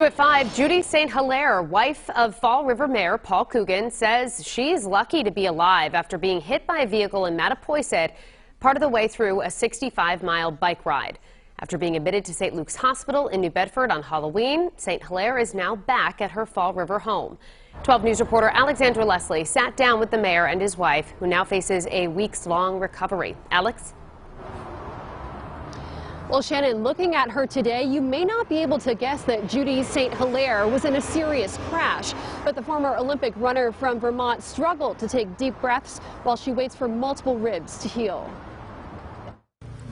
At 5, Judi St. Hilaire, wife of Fall River Mayor Paul Coogan, says she's lucky to be alive after being hit by a vehicle in Mattapoisett part of the way through a 65-mile bike ride. After being admitted to St. Luke's Hospital in New Bedford on Halloween, St. Hilaire is now back at her Fall River home. 12 News reporter Alexandra Leslie sat down with the mayor and his wife, who now faces a weeks-long recovery. Alex? Well, Shannon, looking at her today, you may not be able to guess that Judi St. Hilaire was in a serious crash. But the former Olympic runner from Vermont struggled to take deep breaths while she waits for multiple ribs to heal.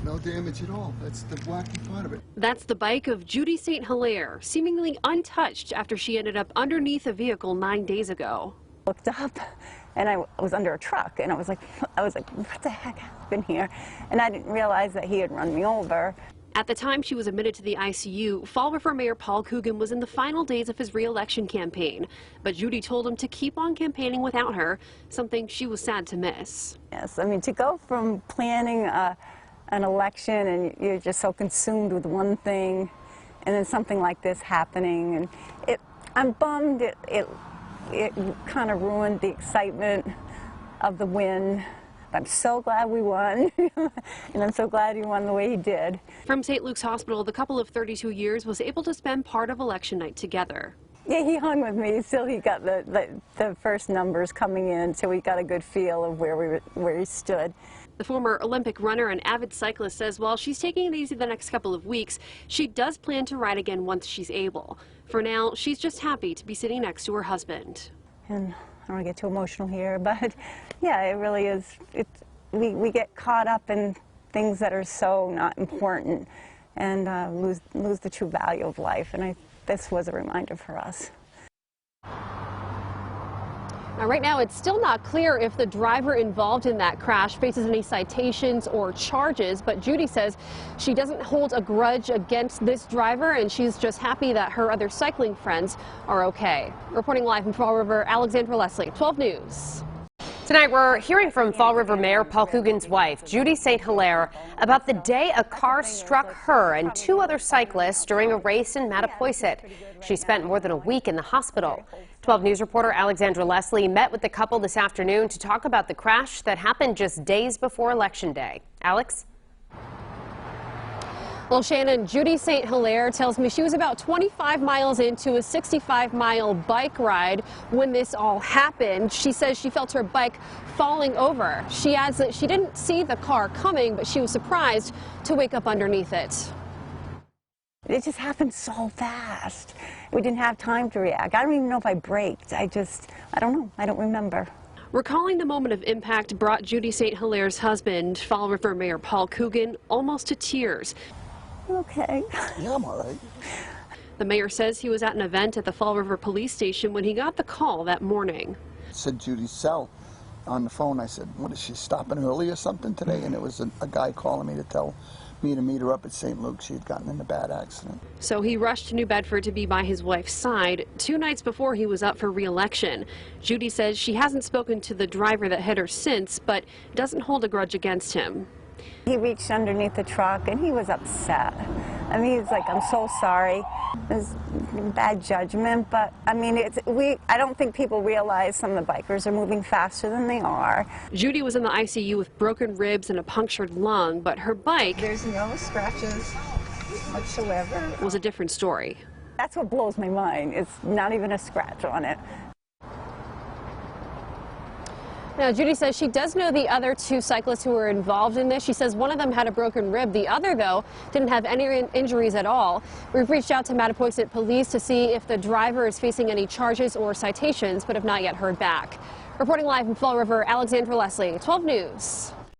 No damage at all. That's the wacky part of it. That's the bike of Judi St. Hilaire, seemingly untouched after she ended up underneath a vehicle 9 days ago. Looked up and I was under a truck and I was like, what the heck happened here? And I didn't realize that he had run me over. At the time she was admitted to the ICU, Fall River Mayor Paul Coogan was in the final days of his re-election campaign. But Judi told him to keep on campaigning without her, something she was sad to miss. Yes, I mean, to go from planning an election and you're just so consumed with one thing and then something like this happening, and I'm bummed it kind of ruined the excitement of the win. I'm so glad we won, and I'm so glad he won the way he did. From St. Luke's Hospital, the couple of 32 years was able to spend part of election night together. Yeah, he hung with me. Still, he got the first numbers coming in, so we got a good feel of where he stood. The former Olympic runner and avid cyclist says while she's taking it easy the next couple of weeks, she does plan to ride again once she's able. For now, she's just happy to be sitting next to her husband. And I don't want to get too emotional here, but yeah, it really is. We get caught up in things that are so not important and lose the true value of life. And this was a reminder for us. Now, right now, it's still not clear if the driver involved in that crash faces any citations or charges, but Judi says she doesn't hold a grudge against this driver, and she's just happy that her other cycling friends are okay. Reporting live from Fall River, Alexandra Leslie, 12 News. Tonight, we're hearing from Fall River Mayor Paul Coogan's wife, Judi St. Hilaire, about the day a car struck her and two other cyclists during a race in Mattapoisett. She spent more than a week in the hospital. 12 News reporter Alexandra Leslie met with the couple this afternoon to talk about the crash that happened just days before Election Day. Alex? Well, Shannon, Judi St. Hilaire tells me she was about 25 miles into a 65-mile bike ride when this all happened. She says she felt her bike falling over. She adds that she didn't see the car coming, but she was surprised to wake up underneath it. It just happened so fast. We didn't have time to react. I don't even know if I braked. I don't know. I don't remember. Recalling the moment of impact brought Judi St. Hilaire's husband, Fall River Mayor Paul Coogan, almost to tears. Okay. Yeah, I'm all right. The mayor says he was at an event at the Fall River police station when he got the call that morning. I said Judy's cell on the phone. I said, what, is she stopping early or something today? And it was a guy calling me to tell me to meet her up at St. Luke's. She had gotten in a bad accident. So he rushed to New Bedford to be by his wife's side 2 nights before he was up for re-election. Judi says she hasn't spoken to the driver that hit her since, but doesn't hold a grudge against him. He reached underneath the truck and he was upset. I mean, he's like, I'm so sorry. It was bad judgment, but I mean, I don't think people realize some of the bikers are moving faster than they are. Judi was in the ICU with broken ribs and a punctured lung, but her bike, There's no scratches whatsoever, was a different story. That's what blows my mind. It's not even a scratch on it. Now, Judi says she does know the other 2 cyclists who were involved in this. She says one of them had a broken rib. The other, though, didn't have any injuries at all. We've reached out to Mattapoisett police to see if the driver is facing any charges or citations, but have not yet heard back. Reporting live from Fall River, Alexandra Leslie, 12 News.